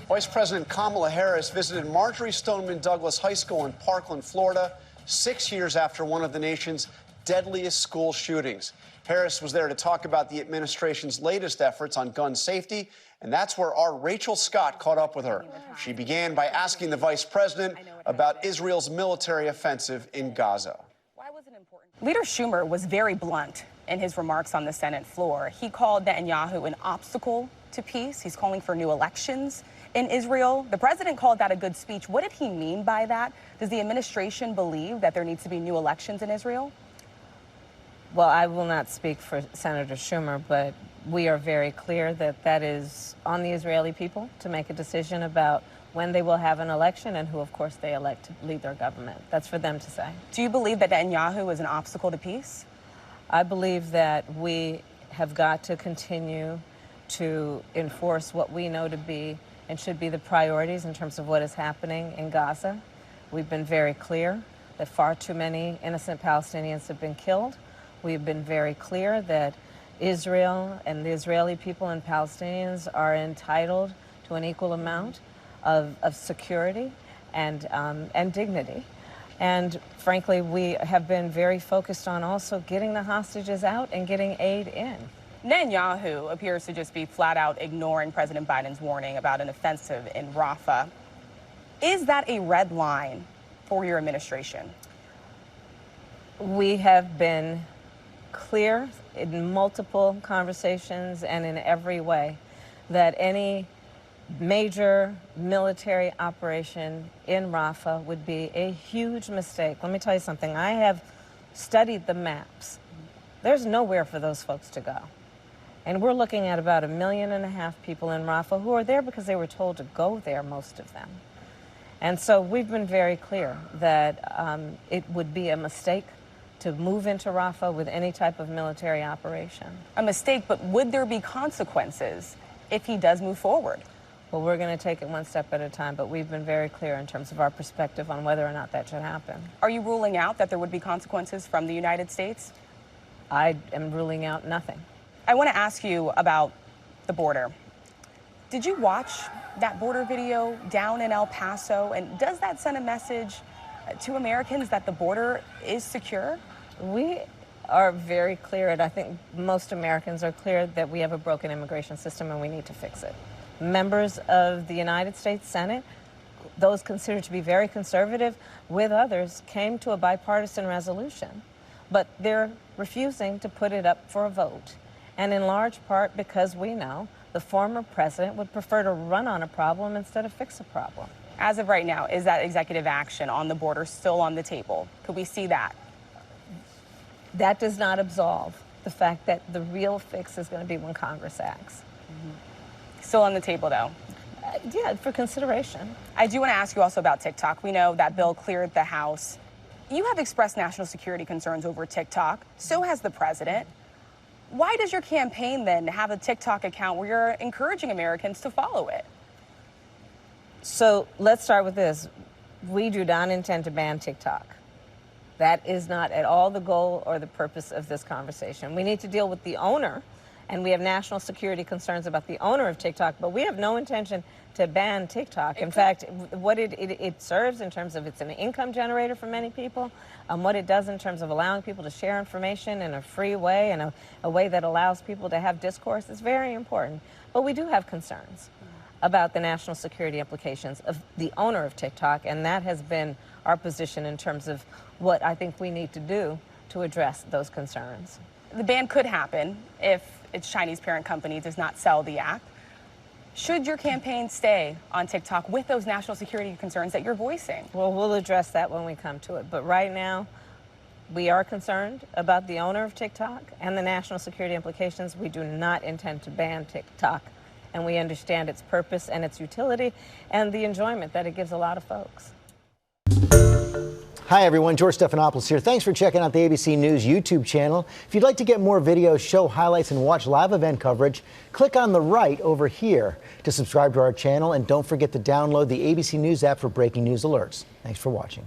Vice President Kamala Harris visited Marjorie Stoneman Douglas High School in Parkland, Florida, 6 years after one of the nation's deadliest school shootings. Harris was there to talk about the administration's latest efforts on gun safety, and that's where our Rachel Scott caught up with her. She began by asking the vice president about Israel's military offensive in Gaza. Why was it important? Leader Schumer was very blunt in his remarks on the Senate floor. He called Netanyahu an obstacle to peace. He's calling for new elections in Israel. The president called that a good speech. What did he mean by that? Does the administration believe that there needs to be new elections in Israel? Well, I will not speak for Senator Schumer, but we are very clear that that is on the Israeli people to make a decision about when they will have an election and who, of course, they elect to lead their government. That's for them to say. Do you believe that Netanyahu is an obstacle to peace? I believe that we have got to continue to enforce what we know to be and should be the priorities in terms of what is happening in Gaza. We've been very clear that far too many innocent Palestinians have been killed. We've been very clear that Israel and the Israeli people and Palestinians are entitled to an equal amount of security and dignity. And frankly, we have been very focused on also getting the hostages out and getting aid in. Netanyahu appears to just be flat out ignoring President Biden's warning about an offensive in Rafah. Is that a red line for your administration? We have been clear in multiple conversations and in every way that any major military operation in Rafah would be a huge mistake. Let me tell you something. I have studied the maps. There's nowhere for those folks to go. And we're looking at about 1.5 million people in Rafah who are there because they were told to go there, most of them. And so we've been very clear that it would be a mistake to move into Rafah with any type of military operation. A mistake, but would there be consequences if he does move forward? Well, we're going to take it one step at a time, but we've been very clear in terms of our perspective on whether or not that should happen. Are you ruling out that there would be consequences from the United States? I am ruling out nothing. I want to ask you about the border. Did you watch that border video down in El Paso? And does that send a message to Americans that the border is secure? We are very clear, and I think most Americans are clear that we have a broken immigration system and we need to fix it. Members of the United States Senate, those considered to be very conservative, with others, came to a bipartisan resolution, but they're refusing to put it up for a vote. And in large part because we know the former president would prefer to run on a problem instead of fix a problem. As of right now, is that executive action on the border still on the table? Could we see that? That does not absolve the fact that the real fix is going to be when Congress acts. Still on the table, though? Yeah, for consideration. I do want to ask you also about TikTok. We know that bill cleared the House. You have expressed national security concerns over TikTok. So has the president. Why does your campaign then have a TikTok account where you're encouraging Americans to follow it? So let's start with this. We do not intend to ban TikTok. That is not at all the goal or the purpose of this conversation. We need to deal with the owner, and we have national security concerns about the owner of TikTok, but we have no intention to ban TikTok. In fact, what it serves in terms of it's an income generator for many people, what it does in terms of allowing people to share information in a free way and a way that allows people to have discourse is very important. But we do have concerns about the national security implications of the owner of TikTok, and that has been our position in terms of what I think we need to do to address those concerns. The ban could happen if its Chinese parent company does not sell the app. Should your campaign stay on TikTok with those national security concerns that you're voicing? Well, we'll address that when we come to it. But right now, we are concerned about the owner of TikTok and the national security implications. We do not intend to ban TikTok, and we understand its purpose and its utility and the enjoyment that it gives a lot of folks. Hi, everyone. George Stephanopoulos here. Thanks for checking out the ABC News YouTube channel. If you'd like to get more videos, show highlights, and watch live event coverage, click on the right over here to subscribe to our channel. And don't forget to download the ABC News app for breaking news alerts. Thanks for watching.